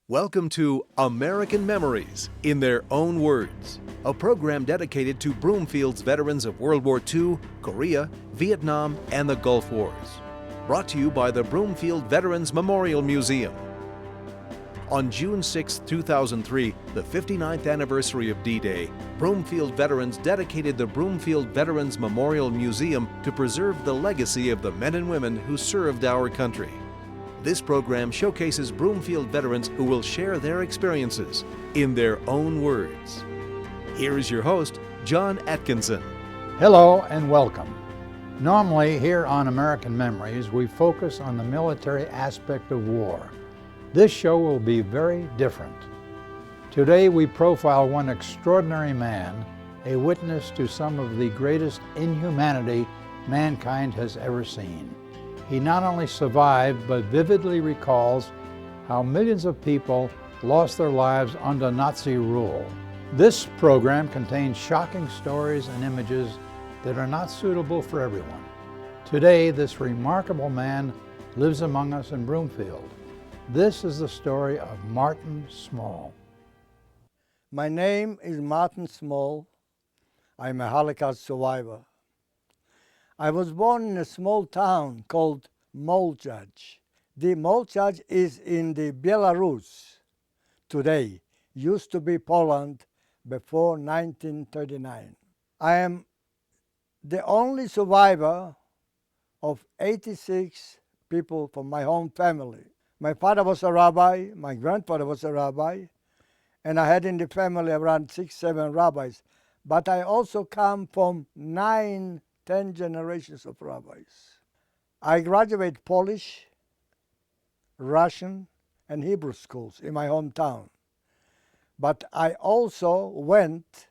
Welcome to American Memories in Their Own Words, a program dedicated to Broomfield's veterans of World War II, Korea, Vietnam, and the Gulf Wars. Brought to you by the Broomfield Veterans Memorial Museum. On June 6, 2003, the 59th anniversary of D-Day, Broomfield veterans dedicated the Broomfield Veterans Memorial Museum to preserve the legacy of the men and women who served our country. This program showcases Broomfield veterans who will share their experiences in their own words. Here is your host, John Atkinson. Hello and welcome. Normally here on American Memories, we focus on the military aspect of war. This show will be very different. Today we profile one extraordinary man, a witness to some of the greatest inhumanity mankind has ever seen. He not only survived, but vividly recalls how millions of people lost their lives under Nazi rule. This program contains shocking stories and images that are not suitable for everyone. Today, this remarkable man lives among us in Broomfield. This is the story of Martin Small. My name is Martin Small. I'm a Holocaust survivor. I was born in a small town called Molchaj. The Molchaj is in the Belarus today. Used to be Poland before 1939. I am the only survivor of 86 people from my home family. My father was a rabbi, my grandfather was a rabbi, and I had in the family around 6, 7 rabbis. But I also come from 9, 10 generations of rabbis. I graduated Polish, Russian, and Hebrew schools in my hometown. But I also went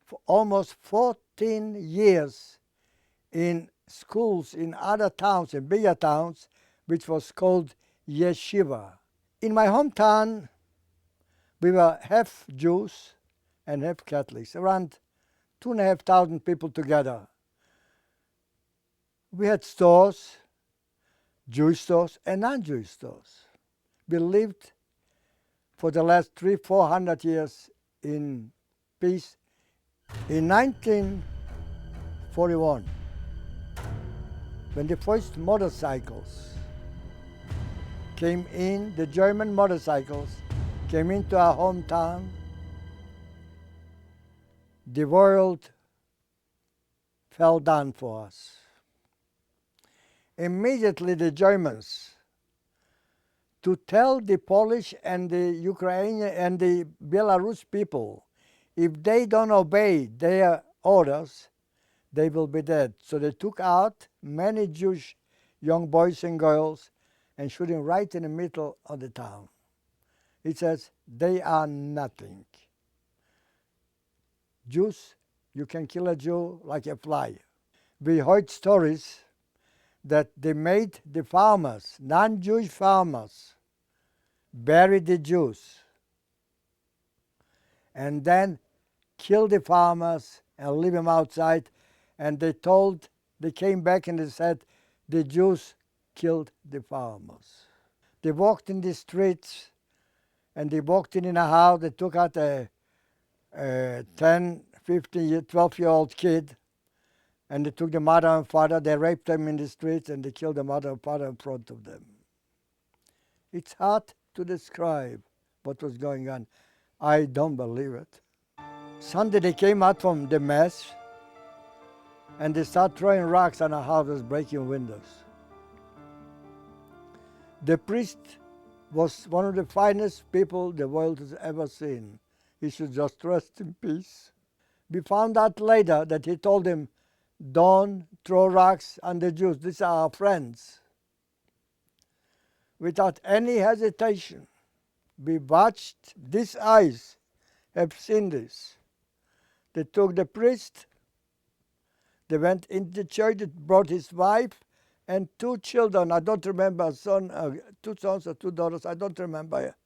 for almost 14 years in schools in other towns, in bigger towns, which was called yeshiva. In my hometown, we were half Jews and half Catholics, around 2,500 people together. We had stores, Jewish stores and non-Jewish stores. We lived for the last 300-400 years in peace. In 1941, when the first motorcycles came in, the German motorcycles came into our hometown, the world fell down for us. Immediately the Germans, to tell the Polish and the Ukrainian and the Belarus people, if they don't obey their orders, they will be dead. So they took out many Jewish young boys and girls and shot them right in the middle of the town. It says, they are nothing. Jews, you can kill a Jew like a fly. We heard stories that they made the farmers, non-Jewish farmers, bury the Jews and then kill the farmers and leave them outside. And they came back and they said, the Jews killed the farmers. They walked in the streets and they walked in a house. They took out a 10, 15, 12-year-old kid, and they took the mother and father. They raped them in the streets and they killed the mother and father in front of them. It's hard to describe what was going on. I don't believe it. Sunday they came out from the mass and they started throwing rocks on our houses, breaking windows. The priest was one of the finest people the world has ever seen. He should just rest in peace. We found out later that he told him, don't throw rocks on the Jews. These are our friends. Without any hesitation, we watched. These eyes have seen this. They took the priest. They went into the church. They brought his wife and 2 children. I don't remember, 2 sons or 2 daughters. I don't remember.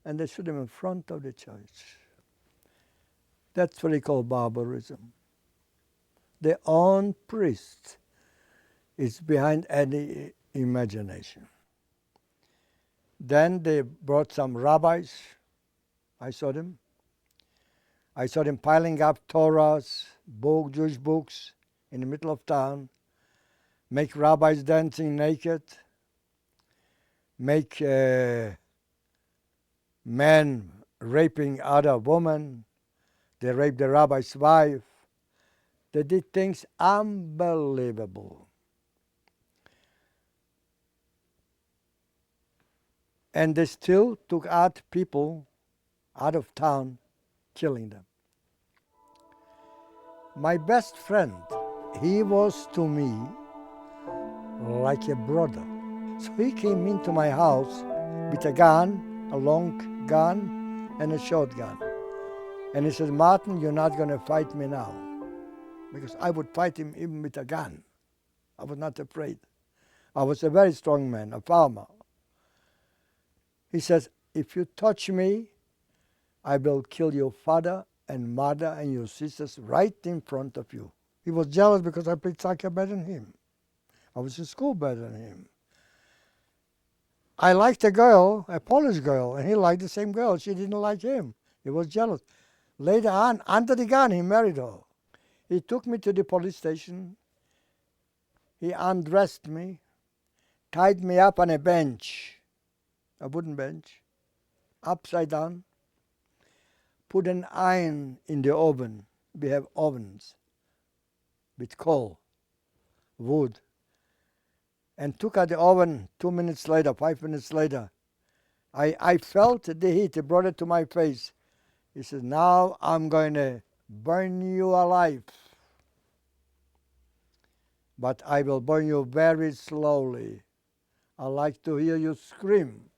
And they shoot them in front of the church. That's what they call barbarism. Their own priest is behind any imagination. Then they brought some rabbis. I saw them. I saw them piling up Torahs, Jewish books in the middle of town, make rabbis dancing naked, make men raping other women. They raped the rabbi's wife. They did things unbelievable. And they still took out people out of town, killing them. My best friend, he was to me like a brother. So he came into my house with a gun, a long gun, and a shotgun. And he said, Martin, you're not going to fight me now. Because I would fight him even with a gun. I was not afraid. I was a very strong man, a farmer. He says, if you touch me, I will kill your father and mother and your sisters right in front of you. He was jealous because I played soccer better than him. I was in school better than him. I liked a girl, a Polish girl, and he liked the same girl. She didn't like him. He was jealous. Later on, under the gun, he married her. He took me to the police station. He undressed me, tied me up on a bench, a wooden bench, upside down, put an iron in the oven. We have ovens with coal, wood, and took out the oven 2 minutes later, 5 minutes later. I felt the heat. He brought it to my face. He said, now I'm going to burn you alive. But I will burn you very slowly. I like to hear you scream.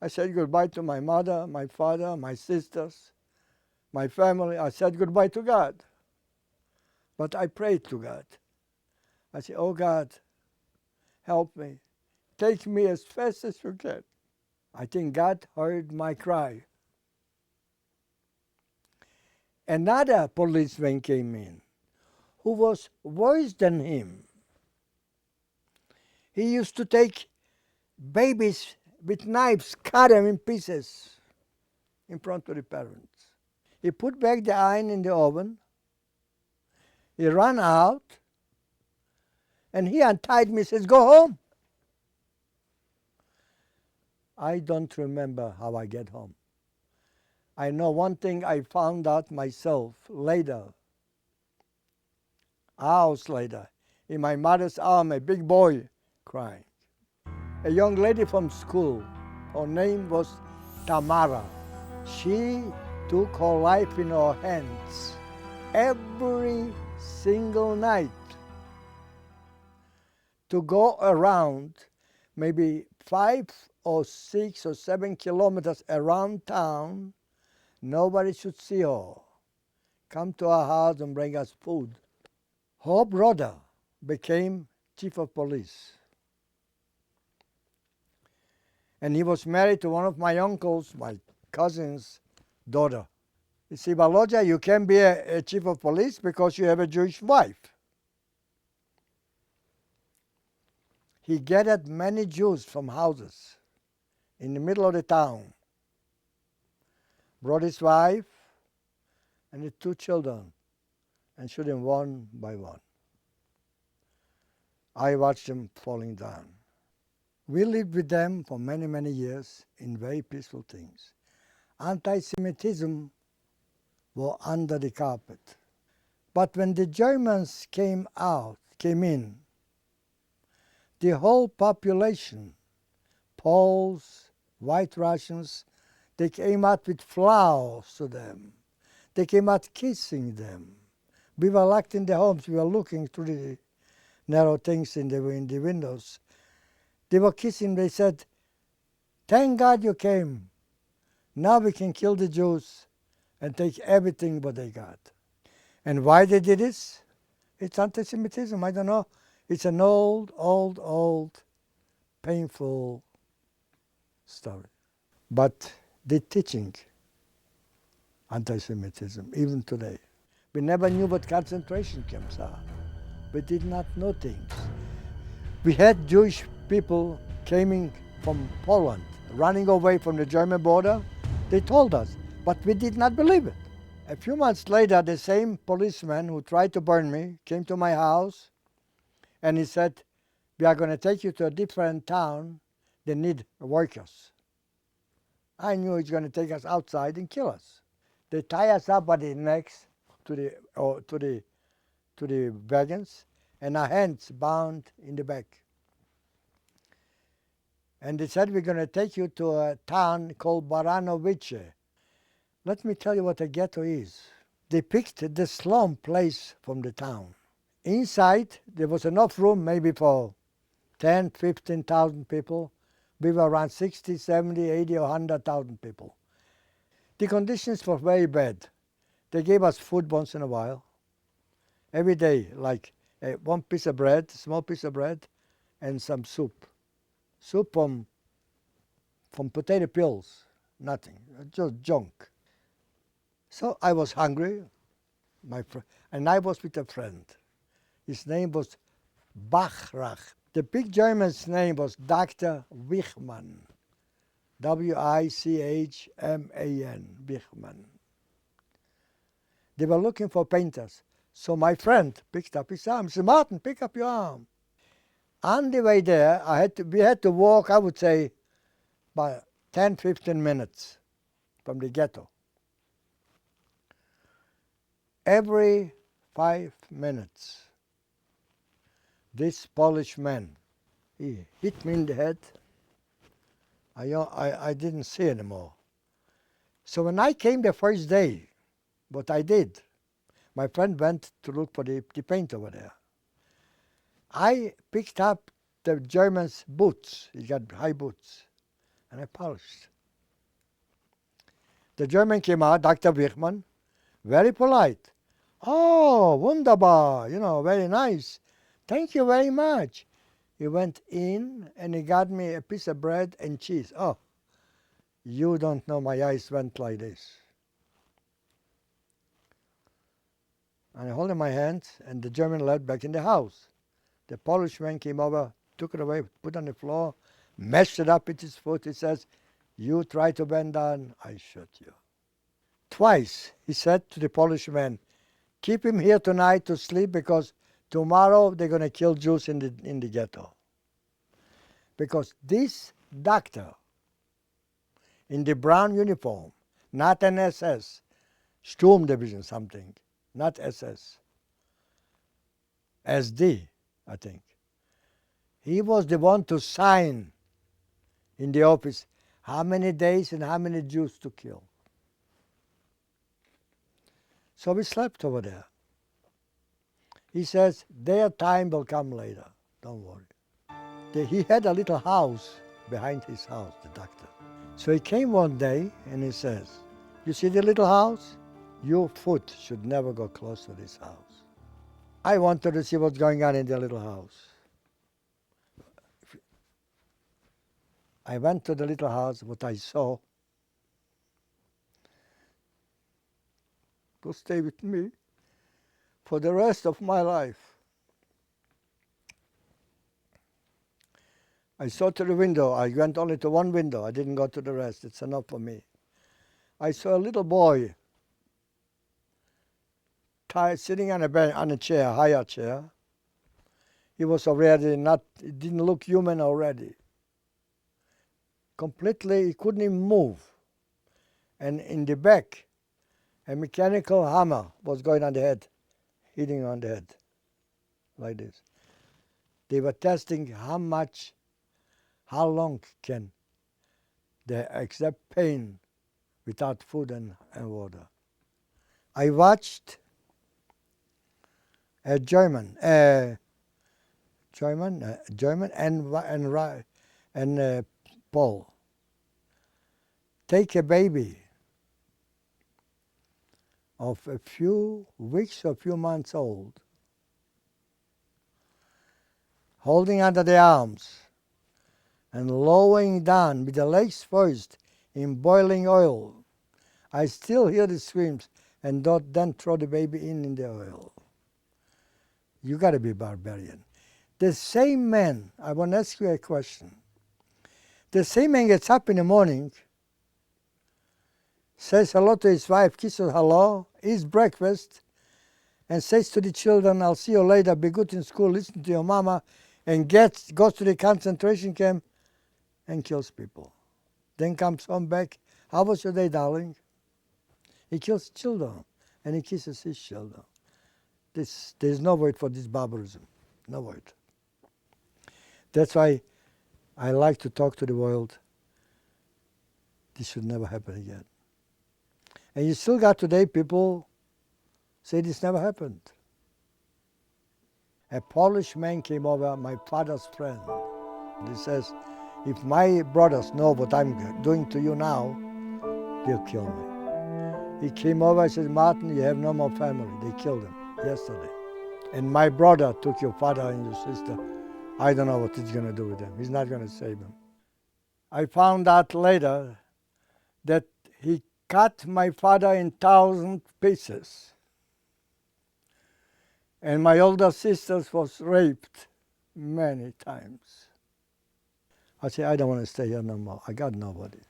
I said goodbye to my mother, my father, my sisters, my family. I said goodbye to God. But I prayed to God. I said, oh God, help me. Take me as fast as you can. I think God heard my cry. Another policeman came in who was worse than him. He used to take babies with knives, cut them in pieces in front of the parents. He put back the iron in the oven. He ran out and he untied me and says, go home. I don't remember how I get home. I know one thing I found out myself later, hours later, in my mother's arm, a big boy crying. A young lady from school, her name was Tamara. She took her life in her hands every single night to go around maybe 5 or 6 or 7 kilometers around town. Nobody should see her. Come to our house and bring us food. Her brother became chief of police. And he was married to one of my uncles, my cousin's daughter. You see, Baloja, you can be a chief of police because you have a Jewish wife. He gathered many Jews from houses in the middle of the town, brought his wife and his 2 children, and shoot them one by one. I watched them falling down. We lived with them for many, many years in very peaceful things. Anti-Semitism was under the carpet. But when the Germans came in, the whole population, Poles, White Russians, they came out with flowers to them. They came out kissing them. We were locked in the homes. We were looking through the narrow things in the windows. They were kissing. They said, thank God you came. Now we can kill the Jews and take everything what they got. And why they did this? It's anti-Semitism. I don't know. It's an old, painful story. But they're teaching anti-Semitism even today. We never knew what concentration camps are. We did not know things. We had Jewish people coming from Poland running away from the German border. They told us, but we did not believe it. A few months later, the same policeman who tried to burn me came to my house and he said, "We are going to take you to a different town. They need workers." I knew he's going to take us outside and kill us. They tie us up by the necks to the wagons and our hands bound in the back. And they said, "We're going to take you to a town called Baranovice." Let me tell you what a ghetto is. They picked the slum place from the town. Inside, there was enough room maybe for 10, 15,000 people. We were around 60, 70, 80, or 100,000 people. The conditions were very bad. They gave us food once in a while. Every day, like one piece of bread, small piece of bread, and some soup. Soup from potato peels, nothing, just junk. So I was hungry, and I was with a friend. His name was Bachrach. The big German's name was Dr. Wichmann, W-I-C-H-M-A-N, Wichmann. They were looking for painters. So my friend picked up his arm. He said, "Martin, pick up your arm." On the way there, we had to walk, I would say, about 10, 15 minutes from the ghetto. Every 5 minutes, this Polish man, he hit me in the head. I didn't see anymore. So when I came the first day, what I did, my friend went to look for the paint over there. I picked up the German's boots. He got high boots, and I polished. The German came out, Dr. Wichmann, very polite. "Oh, wunderbar, very nice. Thank you very much." He went in and he got me a piece of bread and cheese. Oh, you don't know, my eyes went like this. And I held in my hand, and the German led back in the house. The Polish man came over, took it away, put it on the floor, mashed it up with his foot. He says, "You try to bend down, I shoot you." Twice he said to the Polish man, "Keep him here tonight to sleep, because tomorrow they're going to kill Jews in the ghetto." Because this doctor in the brown uniform, not an SS, Sturm Division something, not SS, SD, I think. He was the one to sign in the office how many days and how many Jews to kill. So we slept over there. He says, "Their time will come later, don't worry." He had a little house behind his house, the doctor. So he came one day and he says, "You see the little house? Your foot should never go close to this house." I wanted to see what's going on in the little house. I went to the little house. What I saw will stay with me for the rest of my life. I saw to the window. I went only to one window. I didn't go to the rest. It's enough for me. I saw a little boy sitting on a chair, higher chair. He was already it didn't look human already. Completely, he couldn't even move. And in the back, a mechanical hammer was going on the head, hitting on the head, like this. They were testing how long can they accept pain without food and water. I watched a German and Paul take a baby of a few weeks or few months old, holding under the arms and lowering down with the legs first in boiling oil. I still hear the screams, and then throw the baby in the oil. You got to be barbarian. The same man, I want to ask you a question. The same man gets up in the morning, says hello to his wife, kisses hello, eats breakfast, and says to the children, I'll see you later, be good in school, listen to your mama, and goes to the concentration camp and kills people. Then comes home back, how was your day, darling? He kills children, and he kisses his children. There's no word for this barbarism, no word. That's why I like to talk to the world. This should never happen again. And you still got today people say this never happened. A Polish man came over, my father's friend. He says, if my brothers know what I'm doing to you now, they'll kill me. He came over and said, Martin, you have no more family. They killed him yesterday. And my brother took your father and your sister. I don't know what he's going to do with them. He's not going to save them. I found out later that he cut my father in 1,000 pieces. And my older sister was raped many times. I said, I don't want to stay here no more. I got nobody.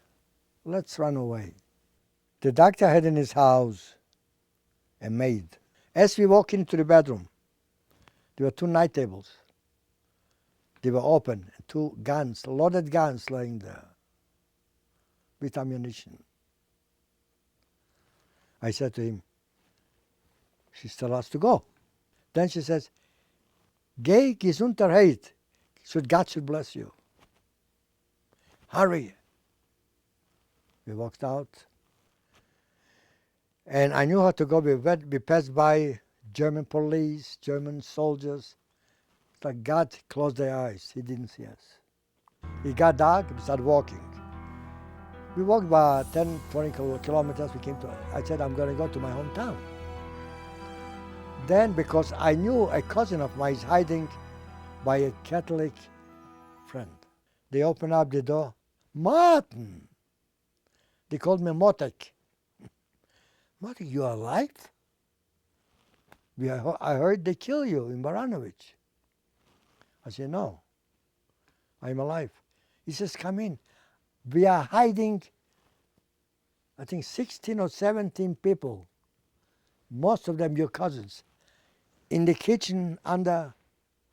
Let's run away. The doctor had in his house a maid. As we walk into the bedroom, there were 2 night tables. They were open, 2 guns, loaded guns lying there with ammunition. I said to him, she still has to go. Then she says, Geh Gesundheit, God should bless you. Hurry. We walked out. And I knew how to go. We passed by German police, German soldiers. It's like God closed their eyes. He didn't see us. It got dark, we started walking. We walked about 10, 20 kilometers. I said, I'm going to go to my hometown. Then, because I knew a cousin of mine is hiding by a Catholic friend, they opened up the door. Martin! They called me Motek. Motek, you are alive? I heard they kill you in Baranovich. I said, no, I'm alive. He says, come in. We are hiding, I think 16 or 17 people, most of them your cousins, in the kitchen under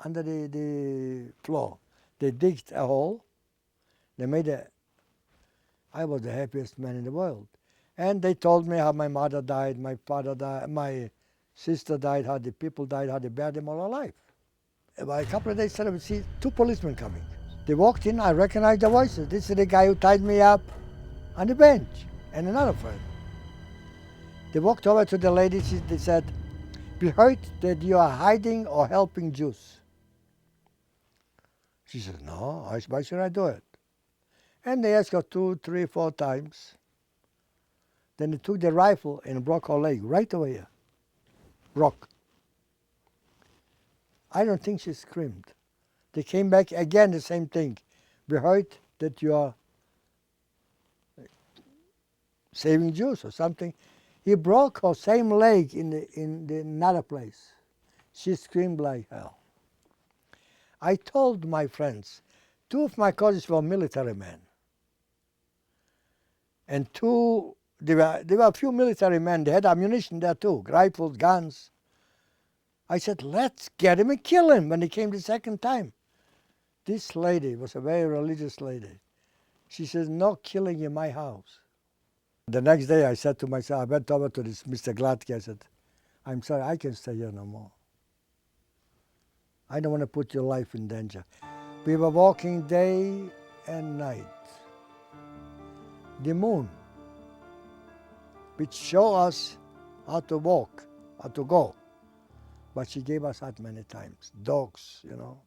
the floor. They digged a hole. They made I was the happiest man in the world. And they told me how my mother died, my father died, my sister died, how the people died, how they buried them all alive. About a couple of days later, we see 2 policemen coming. They walked in, I recognized the voices. This is the guy who tied me up on the bench, and another friend. They walked over to the lady, they said, we heard that you are hiding or helping Jews. She said, no, why should I do it? And they asked her 2, 3, 4 times. Then they took the rifle and broke her leg right over here. Broke. I don't think she screamed. They came back again, the same thing. We heard that you are saving Jews or something. He broke her same leg in another place. She screamed like hell. I told my friends, 2 of my cousins were military men. And there were a few military men. They had ammunition there too, rifles, guns. I said, let's get him and kill him when he came the second time. This lady was a very religious lady. She says, no killing in my house. The next day I said to myself, I went over to this Mr. Gladky, I said, I'm sorry, I can't stay here no more. I don't want to put your life in danger. We were walking day and night. The moon, which show us how to walk, how to go. But she gave us that many times, dogs, you know.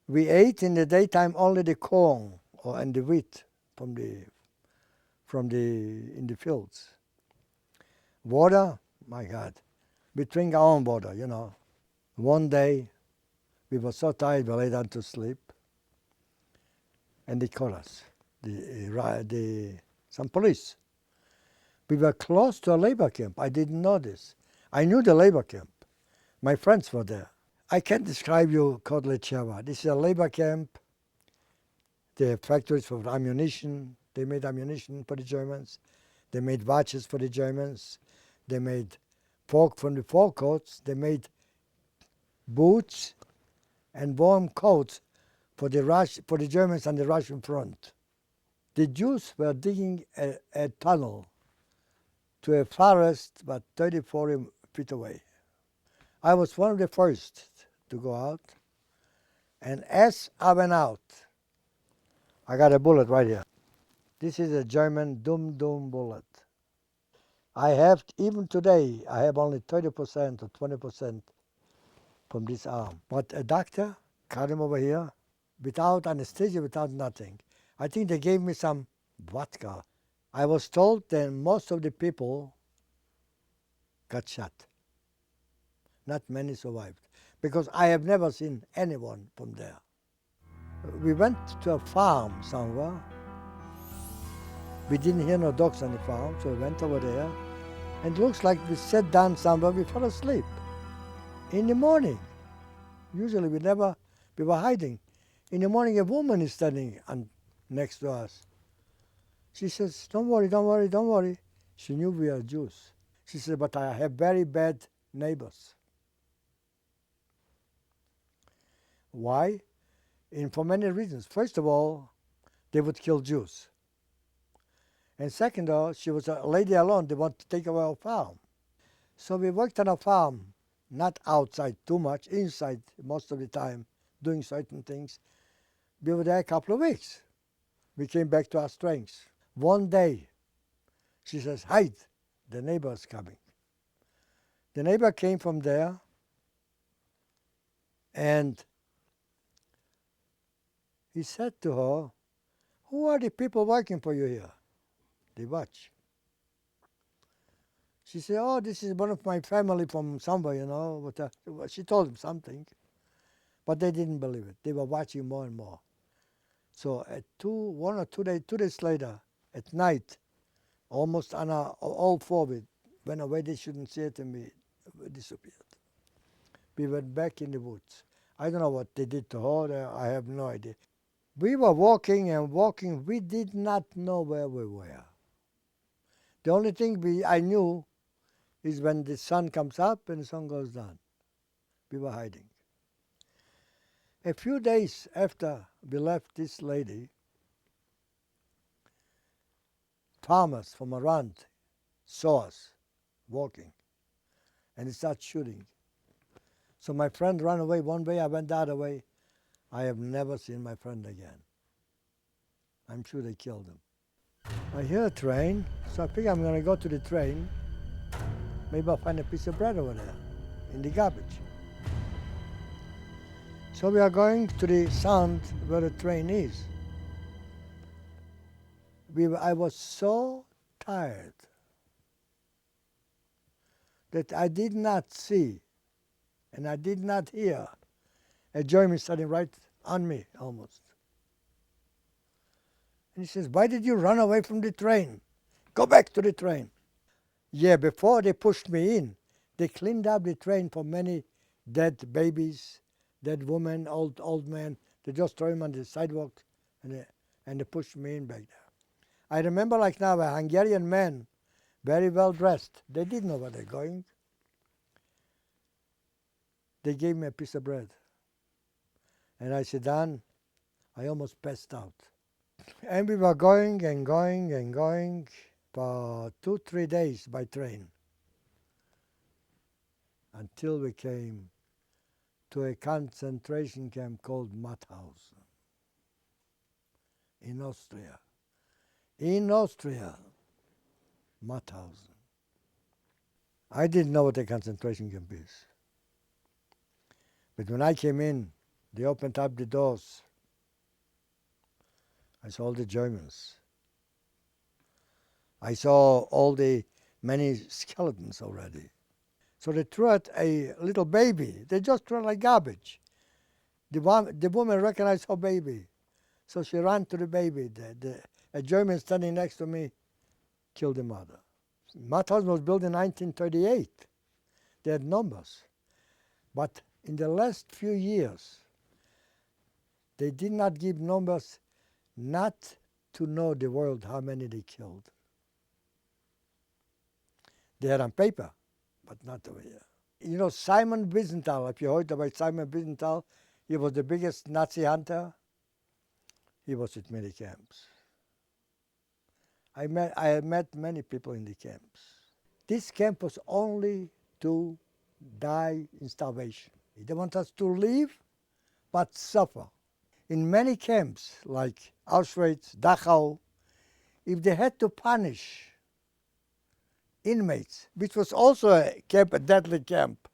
We ate in the daytime only the corn and the wheat in the fields. Water, my God, we drink our own water, you know. One day, we were so tired, we lay down to sleep, and they caught us, some police. We were close to a labor camp. I didn't know this. I knew the labor camp. My friends were there. I can't describe you Kodlecheva. This is a labor camp They have factories for ammunition. They made ammunition for the Germans. They made watches for the Germans. They made from the fur coats. They made boots and warm coats for the Germans on the Russian front. The Jews were digging a tunnel to a forest about 30, 40 feet away. I was one of the first to go out, and as I went out, I got a bullet right here. This is a German Dum bullet. I have, even today, I have only 30% or 20% from this arm. But a doctor cut him over here without anesthesia, without nothing. I think they gave me some vodka. I was told that most of the people got shot. Not many survived, because I have never seen anyone from there. We went to a farm somewhere. We didn't hear no dogs on the farm, so we went over there. And it looks like we sat down somewhere, we fell asleep. In the morning, usually we were hiding. In the morning, a woman is standing next to us. She says, don't worry, don't worry, don't worry. She knew we are Jews. She said, but I have very bad neighbors. Why? For many reasons. First of all, they would kill Jews. And second of all, she was a lady alone. They want to take away our farm. So we worked on a farm, not outside too much, inside most of the time, doing certain things. We were there a couple of weeks. We came back to our strengths. One day, she says, hide, the neighbor is coming. The neighbor came from there, and he said to her, who are the people working for you here? They watch. She said, oh, this is one of my family from somewhere, you know. But she told him something, but they didn't believe it. They were watching more and more. So at 2 days later, at night, almost on all four, we went away. They shouldn't see it, and we disappeared. We went back in the woods. I don't know what they did to her. I have no idea. We were walking and walking. We did not know where we were. The only thing I knew is when the sun comes up and the sun goes down. We were hiding. A few days after we left this lady, farmers from around saw us walking, and they started shooting. So my friend ran away one way, I went the other way. I have never seen my friend again. I'm sure they killed him. I hear a train, so I think I'm going to go to the train. Maybe I'll find a piece of bread over there in the garbage. So we are going to the sound where the train is. I was so tired that I did not see and I did not hear a German standing right on me almost. And he says, why did you run away from the train? Go back to the train. Yeah, before they pushed me in, they cleaned up the train for many dead babies, dead women, old men. They just throw them on the sidewalk and they pushed me in back there. I remember like now a Hungarian man, very well dressed. They didn't know where they're going. They gave me a piece of bread. And I sat down. I almost passed out. And we were going and going and going for 2-3 days by train until we came to a concentration camp called Mauthausen in Austria. In Austria, Mauthausen. I didn't know what a concentration camp is. But when I came in, they opened up the doors. I saw all the Germans. I saw all the many skeletons already. So they threw out a little baby. They just threw it like garbage. The woman recognized her baby. So she ran to the baby. A German standing next to me killed the mother. Mauthausen was built in 1938. They had numbers. But in the last few years, they did not give numbers not to know the world how many they killed. They had on paper, but not over here. You know Simon Wiesenthal, if you heard about Simon Wiesenthal, he was the biggest Nazi hunter. He was at many camps. I have met many people in the camps. This camp was only to die in starvation. They want us to live, but suffer. In many camps, like Auschwitz, Dachau, if they had to punish inmates, which was also a camp, a deadly camp,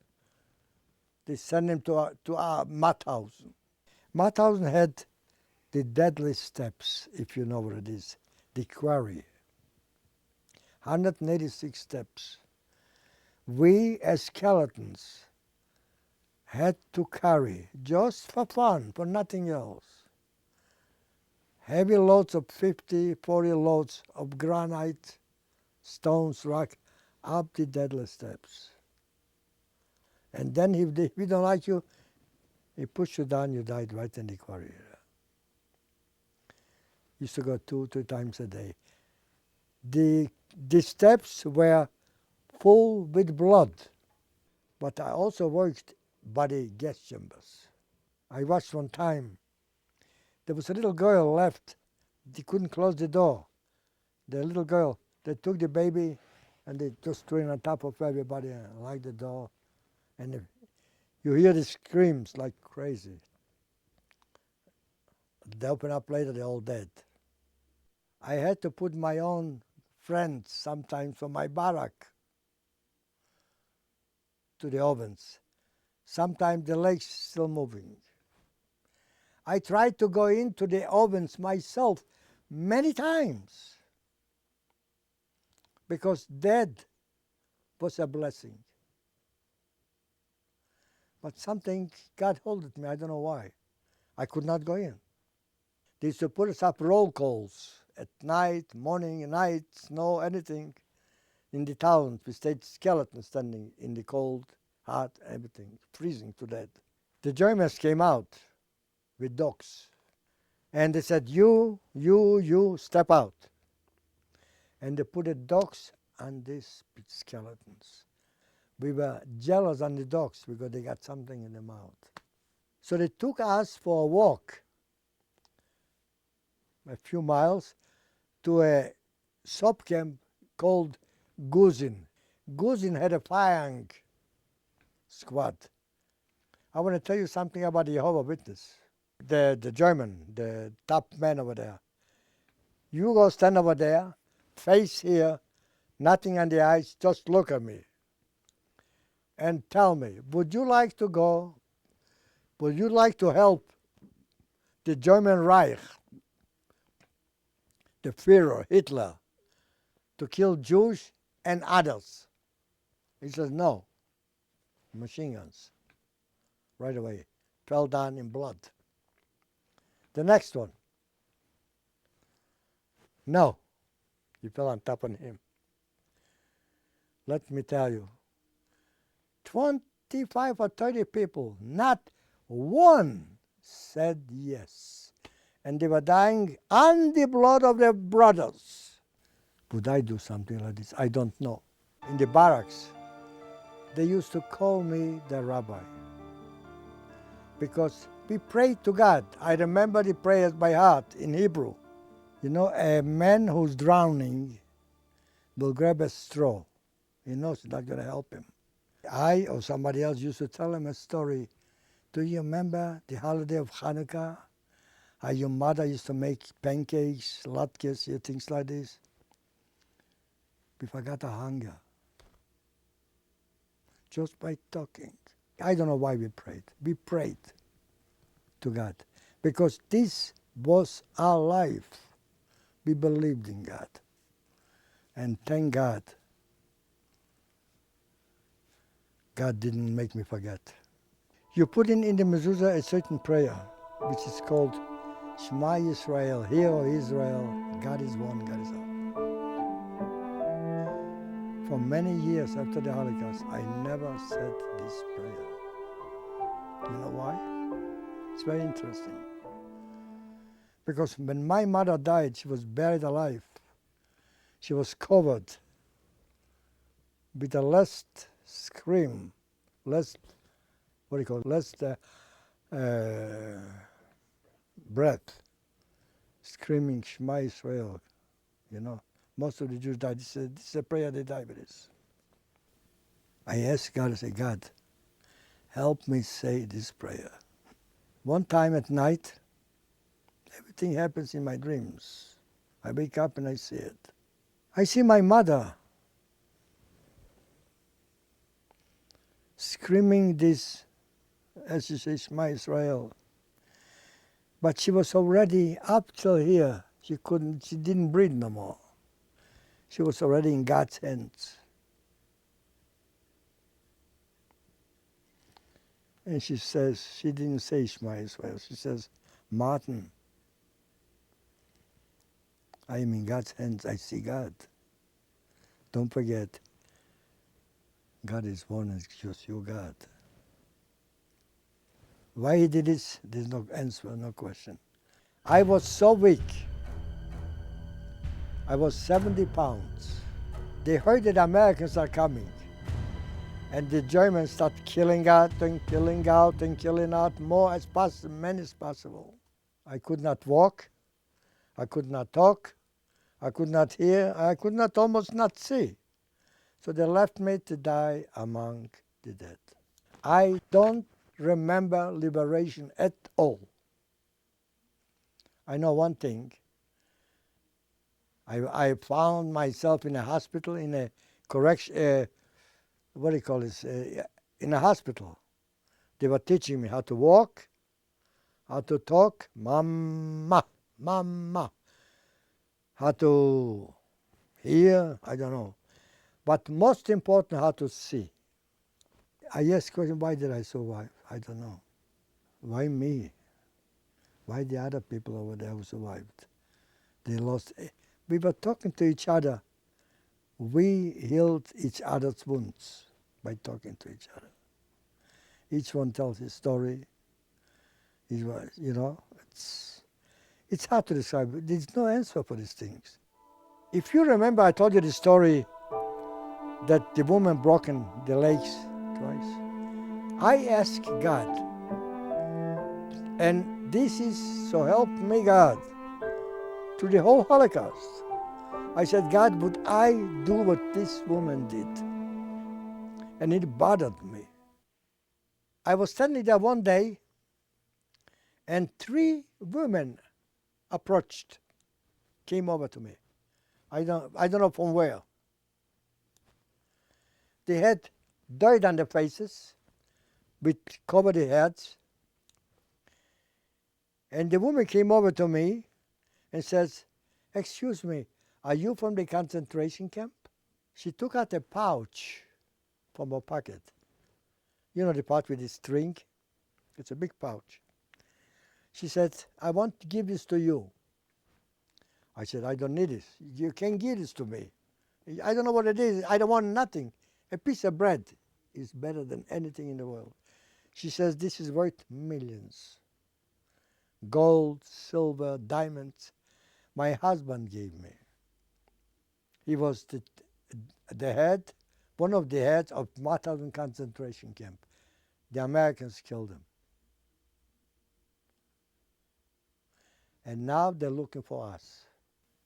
they sent them to Mauthausen. Mauthausen had the deadly steps, if you know what it is, the quarry. 186 steps. We as skeletons had to carry, just for fun, for nothing else, heavy loads of 50, 40 loads of granite, stones, rock, up the deadly steps. And then if he don't like you, he push you down, you died right in the quarry. Used to go 2 times a day. The steps were full with blood, but I also worked body gas chambers. I watched one time, there was a little girl left, they couldn't close the door. The little girl, they took the baby and they just threw it on top of everybody and locked the door. And you hear the screams like crazy. They open up later, they're all dead. I had to put my own friends sometimes from my barrack to the ovens. Sometimes the legs still moving. I tried to go into the ovens myself many times because dead was a blessing. But something got hold of me, I don't know why. I could not go in. They used to put us up roll calls at night, morning, night, snow, anything. In the towns, we stayed skeletons standing in the cold, hot, everything, freezing to death. The Germans came out with dogs. And they said, you, step out. And they put the dogs on these skeletons. We were jealous on the dogs because they got something in their mouth. So they took us for a walk, a few miles, to a sub camp called Guzin. Guzin had a firing squad. I want to tell you something about the Jehovah's Witness. The German, the top man over there. You go stand over there, face here, nothing on the eyes, just look at me. And tell me, would you like to go? Would you like to help the German Reich, the Führer, Hitler, to kill Jews and others? He says, no. Machine guns. Right away. Fell down in blood. The next one. No. He fell on top of him. Let me tell you, 25 or 30 people, not one said yes. And they were dying on the blood of their brothers. Would I do something like this? I don't know. In the barracks, they used to call me the rabbi because we prayed to God. I remember the prayers by heart in Hebrew. You know, a man who's drowning will grab a straw. He knows it's not going to help him. I or somebody else used to tell him a story. Do you remember the holiday of Hanukkah? How your mother used to make pancakes, latkes, things like this? We forgot our hunger just by talking. I don't know why we prayed. We prayed to God because this was our life. We believed in God. And thank God, God didn't make me forget. You put in the mezuzah a certain prayer, which is called Shema Yisrael, Hear, O Israel, God is one, God is all. For many years after the Holocaust, I never said this prayer. You know why? It's very interesting. Because when my mother died, she was buried alive. She was covered with the last scream, last, what do you call it, last breath, screaming Shema Israel, you know. Most of the Jews died. This is a prayer they die with this. I asked God, I said, God, help me say this prayer. One time at night, everything happens in my dreams. I wake up and I see it. I see my mother screaming this, as she says, Shema Israel. But she was already up till here. She didn't breathe no more. She was already in God's hands. And she says, she didn't say Shema Israel. She says, Martin, I am in God's hands. I see God. Don't forget, God is one and just your God. Why he did this, there's no answer, no question. I was so weak. I was 70 pounds. They heard that Americans are coming. And the Germans start killing out and killing out and killing out more as many as possible. I could not walk. I could not talk. I could not hear. I could not almost not see. So they left me to die among the dead. I don't remember liberation at all. I know one thing. I found myself in a hospital, in a correction, what do you call this, in a hospital. They were teaching me how to walk, how to talk, mama, mama, how to hear, I don't know. But most important, how to see. I asked question, why did I survive? I don't know. Why me? Why the other people over there who survived? They lost. We were talking to each other. We healed each other's wounds by talking to each other. Each one tells his story. You know, it's hard to describe. There's no answer for these things. If you remember, I told you the story that the woman broken the legs twice. I asked God, and this is, so help me God, through the whole Holocaust. I said, God, would I do what this woman did? And it bothered me. I was standing there one day, and 3 women approached, came over to me. I don't know from where. They had dirt on their faces, with covered their heads. And the woman came over to me and says, excuse me, are you from the concentration camp? She took out a pouch from her pocket. You know the pouch with the string? It's a big pouch. She said, I want to give this to you. I said, I don't need this. You can give this to me. I don't know what it is. I don't want nothing. A piece of bread is better than anything in the world. She says, this is worth millions. Gold, silver, diamonds. My husband gave me. He was the head, one of the heads of Mauthausen concentration camp. The Americans killed him. And now they're looking for us.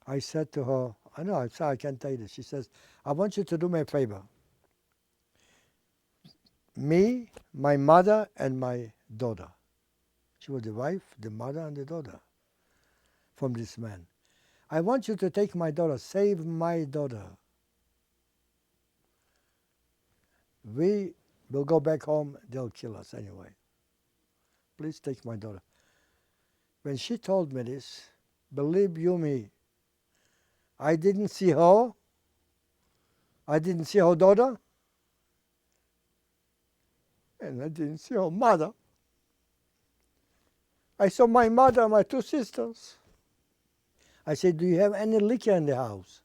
I said to her, I know, I'm sorry, I can't tell you this. She says, I want you to do me a favor. Me, my mother, and my daughter. She was the wife, the mother, and the daughter from this man. I want you to take my daughter, save my daughter. We will go back home, they'll kill us anyway. Please take my daughter. When she told me this, believe you me, I didn't see her. I didn't see her daughter. And I didn't see her mother. I saw my mother and my 2 sisters. I said, do you have any liquor in the house?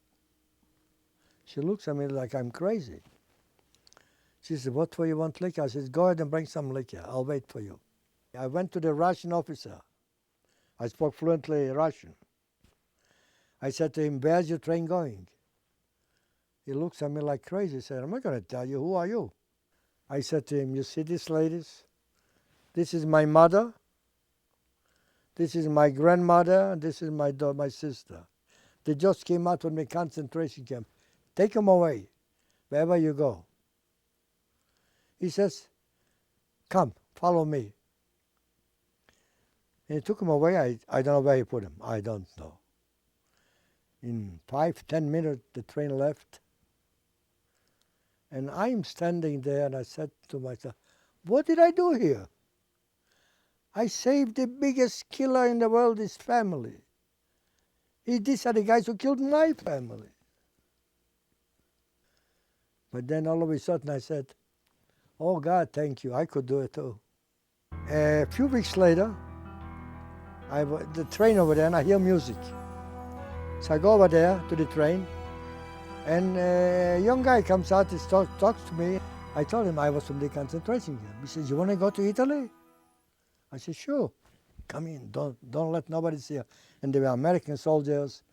She looks at me like I'm crazy. She said, what for you want liquor? I said, go ahead and bring some liquor. I'll wait for you. I went to the Russian officer. I spoke fluently Russian. I said to him, where's your train going? He looks at me like crazy. He said, I'm not going to tell you. Who are you? I said to him, you see these ladies? This is my mother. This is my grandmother. And this is my sister. They just came out from the concentration camp. Take them away, wherever you go. He says, come, follow me. And he took him away. I don't know where he put him. I don't know. In 5-10 minutes, the train left. And I'm standing there, and I said to myself, what did I do here? I saved the biggest killer in the world, his family. These are the guys who killed my family. But then all of a sudden I said, oh God, thank you, I could do it too. A few weeks later, the train over there, and I hear music. So I go over there to the train, and a young guy comes out and talks to me. I told him I was from the concentration camp. He says, you want to go to Italy? I said, sure. Come in, don't let nobody see you. And there were American soldiers,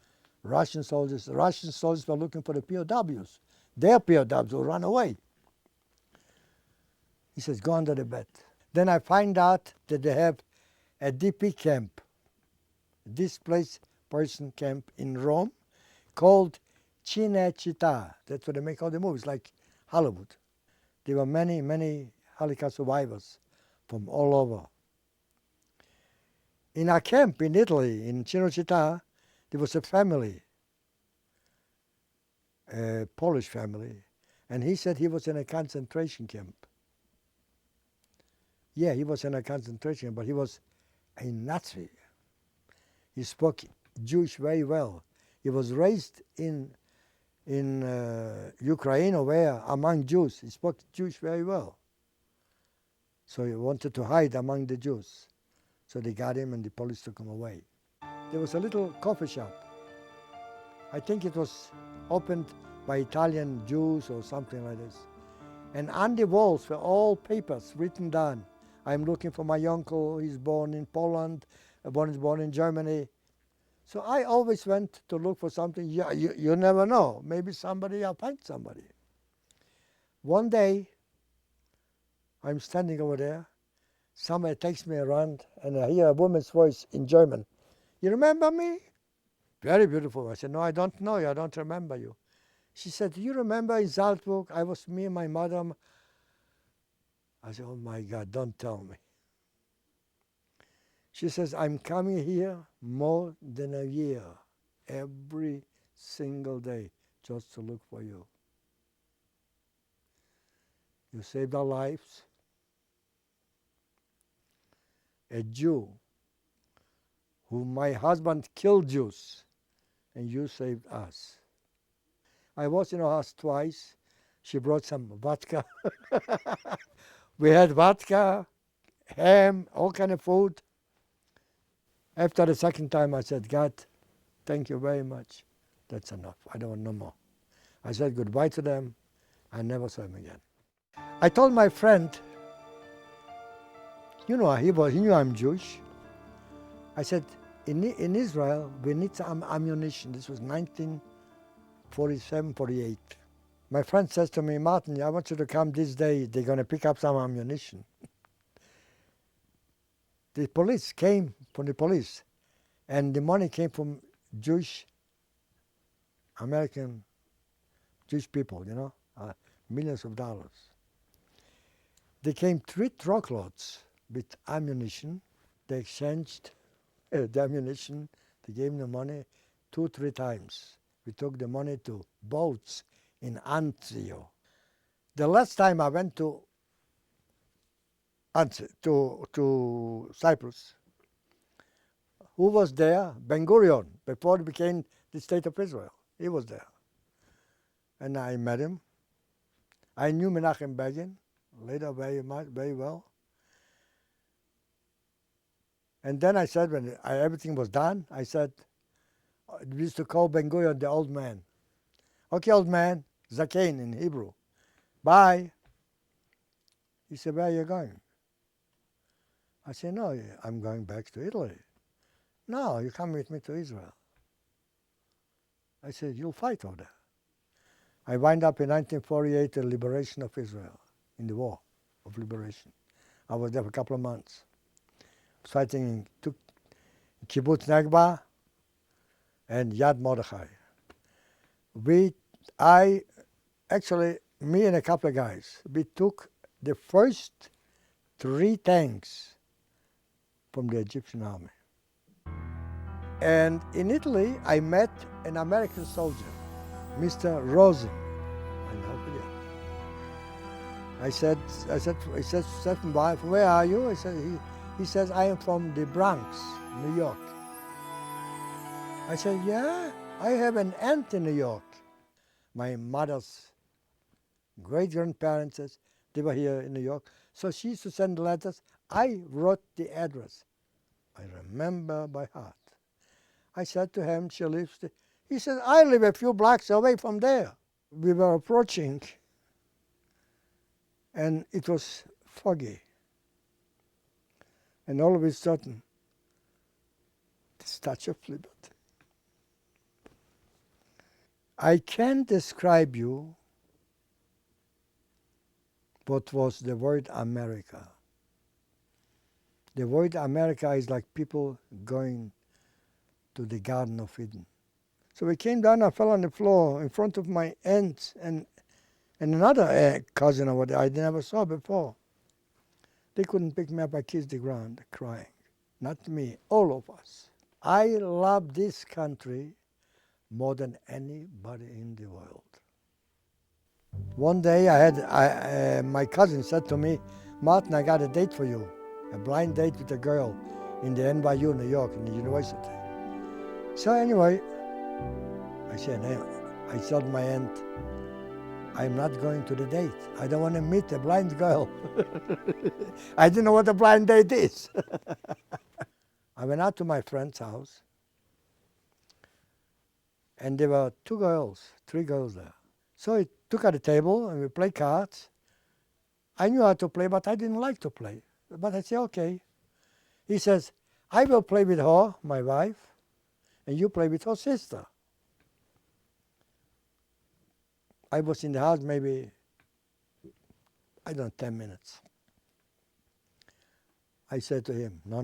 Russian soldiers. The Russian soldiers were looking for the POWs. Their POWs will run away. He says, go under the bed. Then I find out that they have a DP camp, displaced person camp in Rome, called Cinecittà. That's where they make all the movies, like Hollywood. There were many, many Holocaust survivors from all over. In our camp in Italy, in Cinecittà, there was a family, a Polish family, and he said he was in a concentration camp. Yeah, he was in a concentration camp, but he was a Nazi. He spoke Jewish very well. He was raised in Ukraine or where, among Jews. He spoke Jewish very well. So he wanted to hide among the Jews. So they got him and the police took him away. There was a little coffee shop. I think it was opened by Italian Jews or something like this. And on the walls were all papers written down. I'm looking for my uncle, he's born in Poland, one is born in Germany. So I always went to look for something. Yeah, you never know. Maybe I'll find somebody. One day, I'm standing over there. Somebody takes me around, and I hear a woman's voice in German. You remember me? Very beautiful. I said, no, I don't know you. I don't remember you. She said, do you remember in Salzburg? I was me and my mother. I said, oh my God, don't tell me. She says, I'm coming here more than a year, every single day, just to look for you. You saved our lives. A Jew whom my husband killed Jews, and you saved us. I was in her house twice. She brought some vodka. We had vodka, ham, all kind of food. After the second time, I said, God, thank you very much. That's enough. I don't want no more. I said goodbye to them. I never saw him again. I told my friend, you know, he knew I'm Jewish. I said, in Israel, we need some ammunition. This was 1947, 48. My friend says to me, Martin, I want you to come this day. They're going to pick up some ammunition. The police came from the police, and the money came from American Jewish people, you know, millions of dollars. They came 3 truckloads with ammunition. They exchanged the ammunition. They gave them the money 2-3 times. We took the money to boats in Anzio. The last time I went to Cyprus, who was there? Ben-Gurion, before it became the state of Israel. He was there. And I met him. I knew Menachem Begin later very well. And then I said, when everything was done, I said, we used to call Ben-Gurion the old man. Okay, old man, Zakein in Hebrew. Bye. He said, where are you going? I said, no, I'm going back to Italy. No, you come with me to Israel. I said, you'll fight over there. I wind up in 1948, the liberation of Israel, in the war of liberation. I was there for a couple of months, fighting in Kibbutz Negba and Yad Mordechai. Me and a couple of guys, we took the first 3 tanks from the Egyptian army. And in Italy, I met an American soldier, Mr. Rosen. I never forget. He said, "Stephen, from where are you?" He says, "I am from the Bronx, New York." I said, "Yeah, I have an aunt in New York." My mother's great-grandparents, they were here in New York. So she used to send letters. I wrote the address. I remember by heart. I said to him, she lives there. He said, I live a few blocks away from there. We were approaching, and it was foggy. And all of a sudden, the Statue of Liberty. I can't describe you what was the word America. The word America is like people going to the Garden of Eden. So we came down, I fell on the floor in front of my aunt and another cousin over there I never saw before. They couldn't pick me up, I kissed the ground, crying. Not me, all of us. I love this country more than anybody in the world. One day my cousin said to me, Martin, I got a date for you, a blind date with a girl in the NYU, New York, in the university. So anyway, I told my aunt, I'm not going to the date. I don't want to meet a blind girl. I didn't know what a blind date is. I went out to my friend's house, and there were 3 girls there. So I took at the table and we played cards. I knew how to play, but I didn't like to play. But I said, okay. He says, I will play with her, my wife, and you play with her sister. I was in the house maybe, 10 minutes. I said to him, no.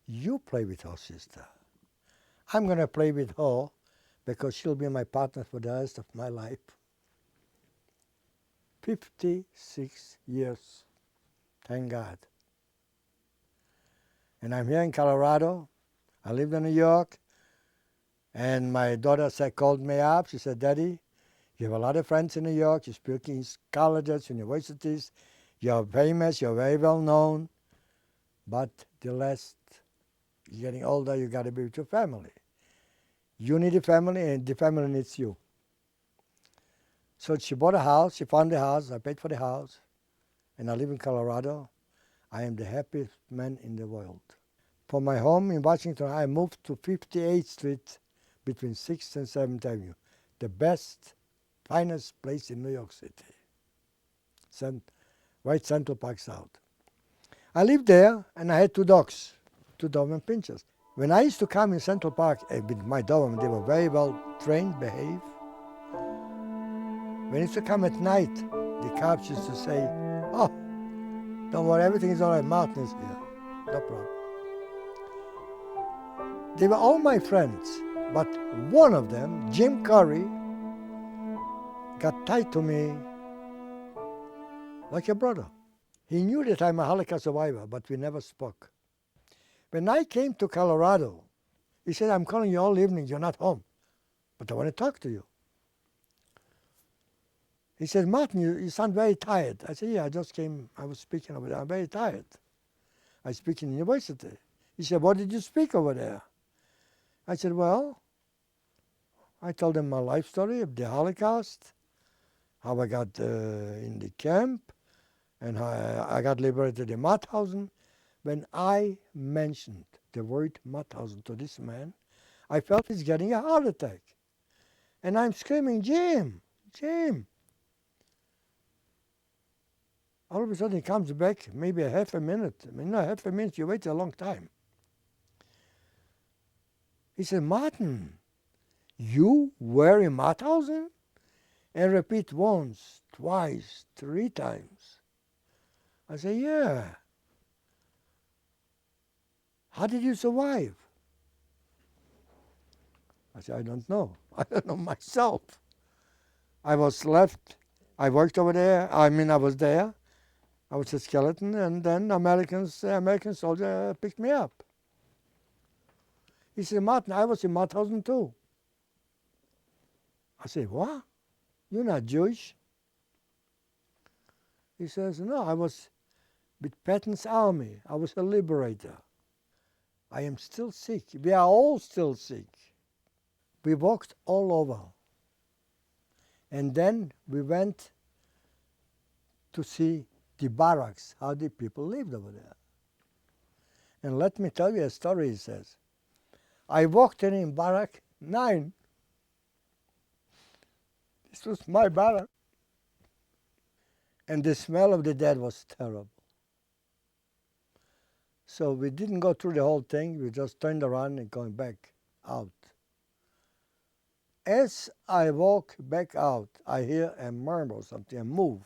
You play with her sister. I'm going to play with her because she'll be my partner for the rest of my life. 56 years, thank God. And I'm here in Colorado. I lived in New York, and my daughter called me up. She said, Daddy, you have a lot of friends in New York. You speak in colleges, universities. You're famous. You're very well known. But you're getting older, you got to be with your family. You need a family, and the family needs you. So she bought a house. She found the house. I paid for the house. And I live in Colorado. I am the happiest man in the world. From my home in Washington, I moved to 58th Street between 6th and 7th Avenue. The best, finest place in New York City. Right Central Park South. I lived there, and I had 2 dogs, 2 Doberman Pinschers. When I used to come in Central Park with my Doberman, they were very well trained, behaved. When I used to come at night, the cops used to say, oh, don't worry, everything is all right, Martin is here. No problem. They were all my friends, but one of them, Jim Curry, got tied to me like a brother. He knew that I'm a Holocaust survivor, but we never spoke. When I came to Colorado, he said, I'm calling you all evening, you're not home, but I want to talk to you. He said, Martin, you sound very tired. I said, yeah, I just came, I was speaking over there, I'm very tired. I speak in university. He said, what did you speak over there? I said, well, I told him my life story of the Holocaust, how I got in the camp, and how I got liberated in Mauthausen. When I mentioned the word Mauthausen to this man, I felt he's getting a heart attack. And I'm screaming, Jim, Jim. All of a sudden he comes back, maybe a half a minute. I mean, not half a minute, you wait a long time. He said, Martin, you were in Mauthausen? And repeat once, twice, 3 times. I said, yeah. How did you survive? I said, I don't know. I don't know myself. I was left, I worked over there, I was there. I was a skeleton, and then American soldier picked me up. He said, Martin, I was in Mauthausen too. I said, what? You're not Jewish? He says, no, I was with Patton's army. I was a liberator. I am still sick. We are all still sick. We walked all over. And then we went to see the barracks, how the people lived over there. And let me tell you a story, he says. I walked in barrack 9. This was my barrack. And the smell of the dead was terrible. So we didn't go through the whole thing. We just turned around and going back out. As I walk back out, I hear a murmur or something, a move.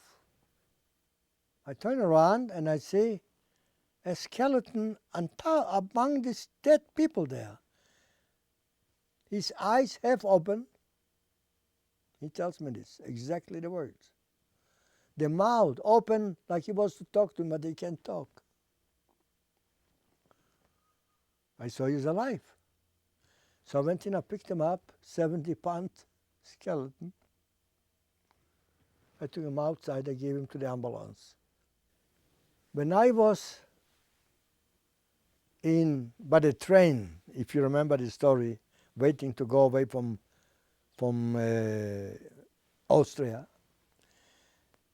I turn around and I see a skeleton among these dead people there. His eyes half open. He tells me this, exactly the words. The mouth open like he wants to talk to him, but he can't talk. I saw he's alive. So I went in, I picked him up, 70-pound skeleton. I took him outside, I gave him to the ambulance. When I was by the train, if you remember the story, waiting to go away from Austria,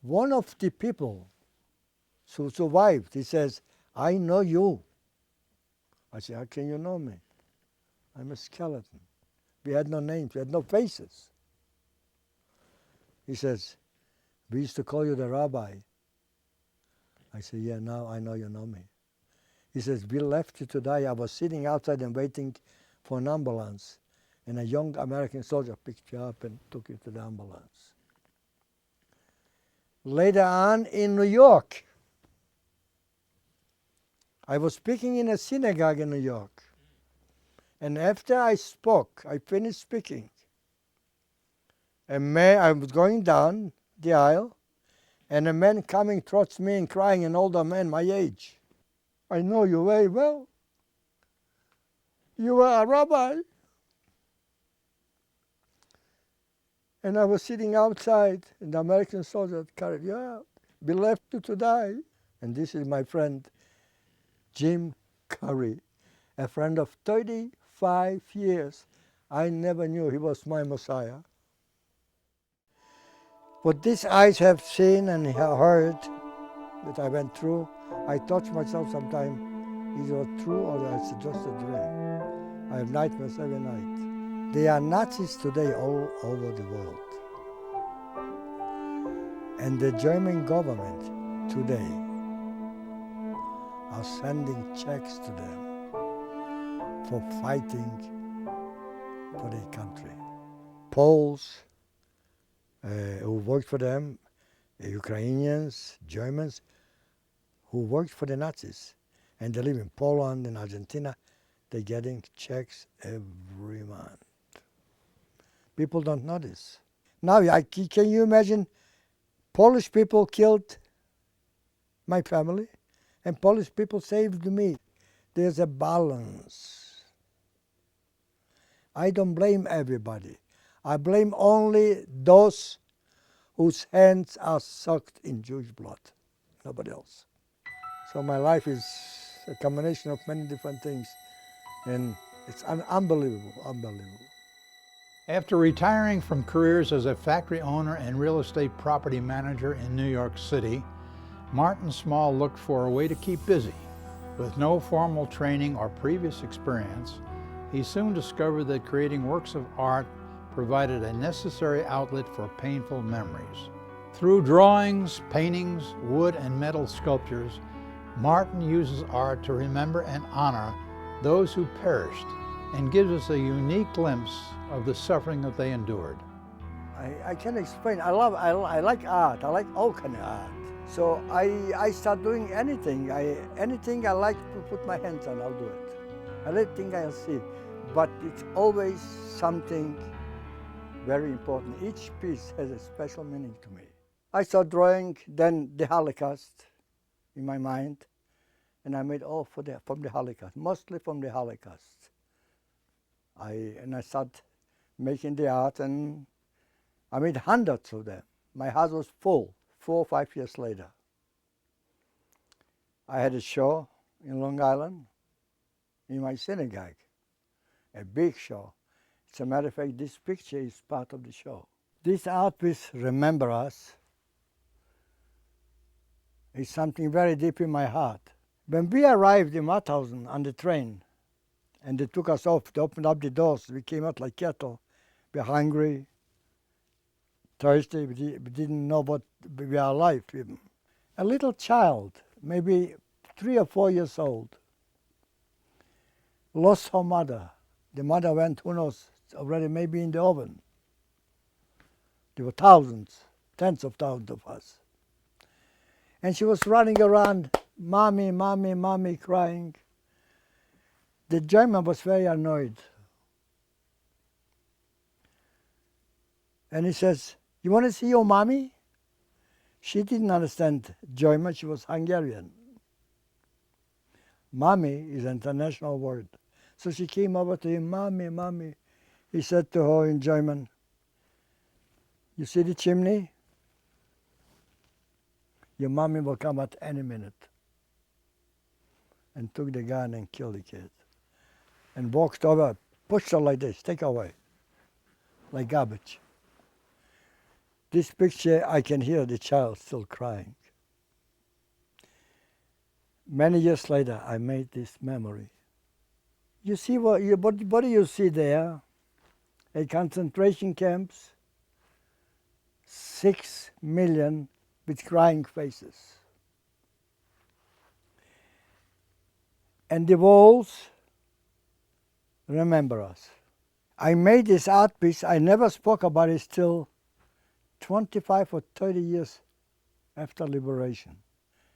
one of the people who survived, he says, I know you. I said, how can you know me? I'm a skeleton. We had no names, we had no faces. He says, we used to call you the rabbi. I said, yeah, now I know you know me. He says, we left you to die. I was sitting outside and waiting for an ambulance. And a young American soldier picked you up and took you to the ambulance. Later on in New York, I was speaking in a synagogue in New York. And after I finished speaking, I was going down the aisle, and a man coming towards me and crying, an older man my age. I know you very well. You are a rabbi. And I was sitting outside, and the American soldier carried you out. We left you to die. And this is my friend, Jim Curry, a friend of 35 years. I never knew he was my Messiah. What these eyes have seen and heard that I went through, I touch myself sometimes, is it true or is it just a dream? I have nightmares every night. There are Nazis today all over the world. And the German government today are sending checks to them for fighting for their country. Poles who worked for them, Ukrainians, Germans, who worked for the Nazis, and they live in Poland and Argentina, they're getting checks every month. People don't know this. Now, can you imagine Polish people killed my family, and Polish people saved me. There's a balance. I don't blame everybody. I blame only those whose hands are sucked in Jewish blood, nobody else. So my life is a combination of many different things, and it's unbelievable, unbelievable. After retiring from careers as a factory owner and real estate property manager in New York City, Martin Small looked for a way to keep busy. With no formal training or previous experience, he soon discovered that creating works of art provided a necessary outlet for painful memories. Through drawings, paintings, wood and metal sculptures, Martin uses art to remember and honor those who perished and gives us a unique glimpse of the suffering that they endured. I can explain. I like art. I like all kind of art. So I start doing anything. Anything I like to put my hands on, I'll do it. Anything I'll see. But it's always something very important. Each piece has a special meaning to me. I start drawing then the Holocaust in my mind, and I made all from the Holocaust, mostly from the Holocaust. I start making the art, and I made hundreds of them. My house was full 4 or 5 years later. I had a show in Long Island in my synagogue, a big show. As a matter of fact, this picture is part of the show. This art piece, Remember Us, is something very deep in my heart. When we arrived in Mauthausen on the train, and they took us off, they opened up the doors, we came out like cattle. We were hungry, thirsty, we didn't know what we were alive even. A little child, maybe 3 or 4 years old, lost her mother. The mother went, who knows, already maybe in the oven. There were thousands, tens of thousands of us. And she was running around, "Mommy, mommy, mommy," crying. The German was very annoyed. And he says, "You want to see your mommy?" She didn't understand German, she was Hungarian. Mommy is an international word. So she came over to him, "Mommy, mommy." He said to her in German, "You see the chimney? Your mommy will come at any minute." And took the gun and killed the kid. And walked over, pushed her like this, take her away, like garbage. This picture, I can hear the child still crying. Many years later, I made this memory. You see what do you see there? A concentration camps, 6 million with crying faces. And the walls, remember us. I made this art piece, I never spoke about it till 25 or 30 years after liberation.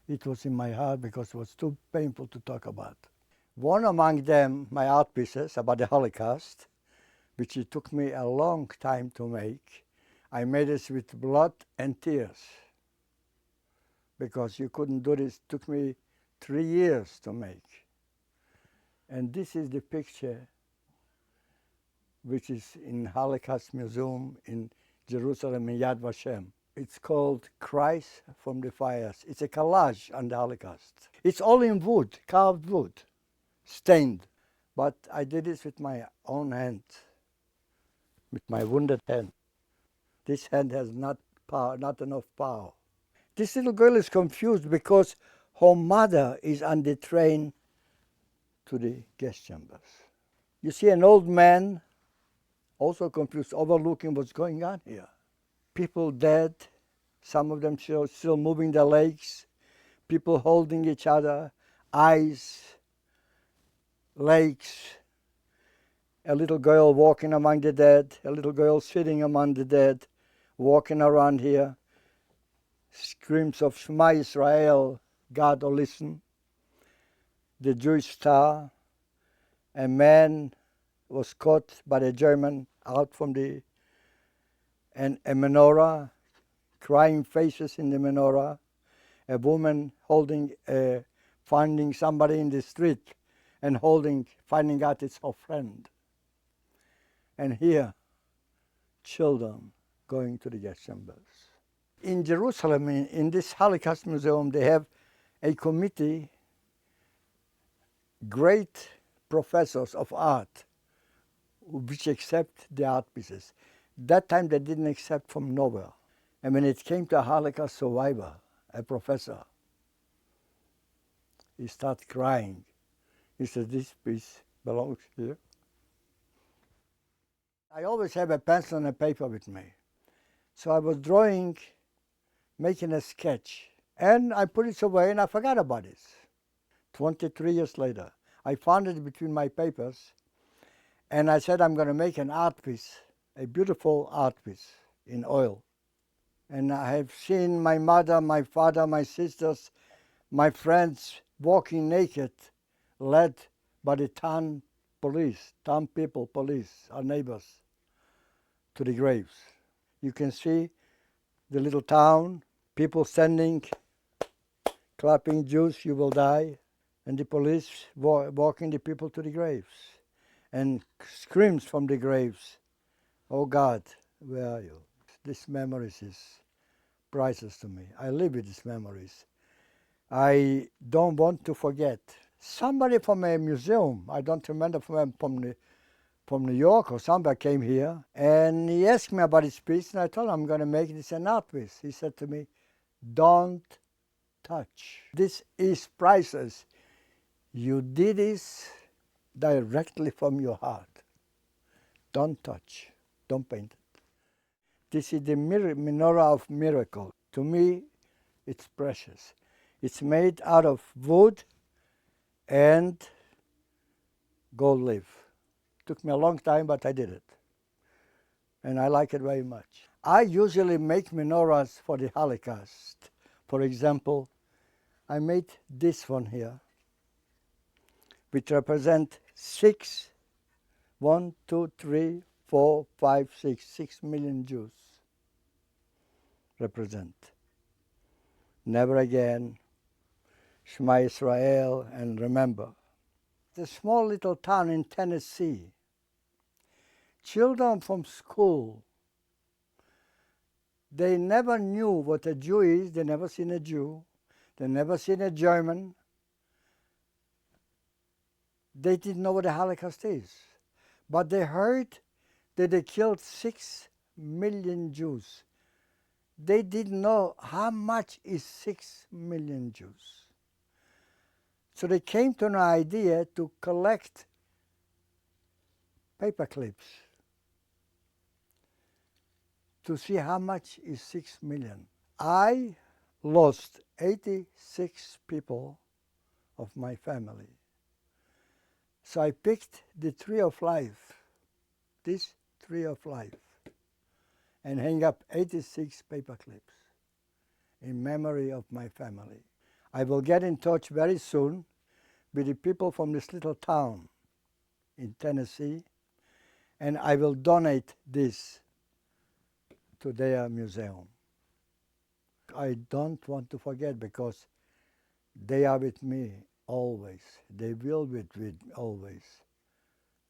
It was in my heart because it was too painful to talk about. One among them, my art pieces about the Holocaust, which it took me a long time to make. I made it with blood and tears because you couldn't do this. It took me 3 years to make. And this is the picture which is in Holocaust Museum in Jerusalem in Yad Vashem. It's called Christ from the Fires. It's a collage on the Holocaust. It's all in wood, carved wood, stained. But I did this with my own hand, with my wounded hand. This hand has not enough power. This little girl is confused because her mother is on the train to the gas chambers. You see an old man, also confused, overlooking what's going on here. People dead, some of them still moving their legs, people holding each other, eyes, legs, a little girl walking among the dead, a little girl sitting among the dead, walking around here, screams of Shema Israel, God will listen. The Jewish star, a man was caught by the German out from and a menorah, crying faces in the menorah, a woman finding somebody in the street and finding out it's her friend. And here, children going to the gas chambers. In Jerusalem, in this Holocaust Museum, they have a committee, great professors of art, which accept the art pieces. That time they didn't accept from nowhere. And when it came to a Holocaust survivor, a professor, he started crying. He said, "This piece belongs here." I always have a pencil and a paper with me. So I was drawing, making a sketch, and I put it away and I forgot about it. 23 years later, I found it between my papers, And I said, I'm going to make an art piece, a beautiful art piece in oil. And I have seen my mother, my father, my sisters, my friends walking naked, led by the town police, town people, police, our neighbors, to the graves. You can see the little town, people standing, clapping, Jews, you will die, and the police walking the people to the graves, and screams from the graves, oh God, where are you? These memories is priceless to me. I live with these memories. I don't want to forget. Somebody from a museum, I don't remember from New York or somebody came here, and he asked me about his piece, and I told him I'm going to make this an art piece. He said to me, don't touch. This is priceless. You did this directly from your heart. Don't touch. Don't paint it. This is the menorah of miracle. To me, it's precious. It's made out of wood and gold leaf. Took me a long time, but I did it. And I like it very much. I usually make menorahs for the Holocaust. For example, I made this one here, which represent 6 million Jews represent. Never again, Shema Israel, and remember. The small little town in Tennessee, children from school, they never knew what a Jew is. They never seen a Jew. They never seen a German. They didn't know what the Holocaust is. But they heard that they killed 6 million Jews. They didn't know how much is 6 million Jews. So they came to an idea to collect paper clips to see how much is 6 million. I lost 86 people of my family. So I picked the tree of life, this tree of life, and hang up 86 paper clips in memory of my family. I will get in touch very soon with the people from this little town in Tennessee, and I will donate this to their museum. I don't want to forget because they are with me always. They will be with me always.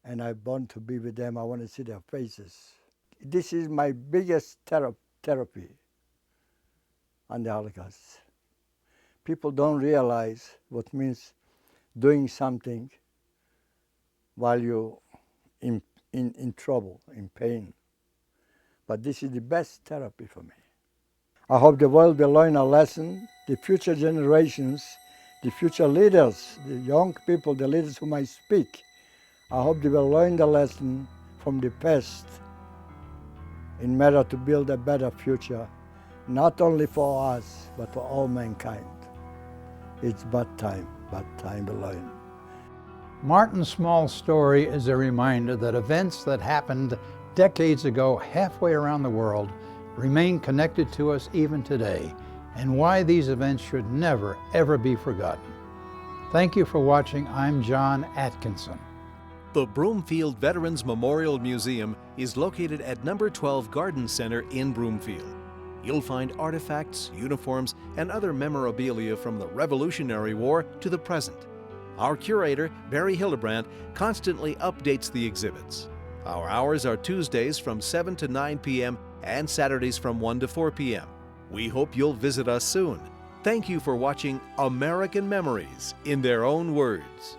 And I want to be with them. I want to see their faces. This is my biggest therapy on the Holocaust. People don't realize what means doing something while you're in trouble, in pain. But this is the best therapy for me. I hope the world will learn a lesson. The future generations, the future leaders, the young people, the leaders whom I speak, I hope they will learn the lesson from the past in matter to build a better future, not only for us, but for all mankind. It's but time to learn. Martin Small's story is a reminder that events that happened decades ago halfway around the world remain connected to us even today, and why these events should never, ever be forgotten. Thank you for watching. I'm John Atkinson. The Broomfield Veterans Memorial Museum is located at number 12 Garden Center in Broomfield. You'll find artifacts, uniforms, and other memorabilia from the Revolutionary War to the present. Our curator, Barry Hillebrand, constantly updates the exhibits. Our hours are Tuesdays from 7 to 9 p.m. and Saturdays from 1 to 4 p.m. We hope you'll visit us soon. Thank you for watching American Memories in their own words.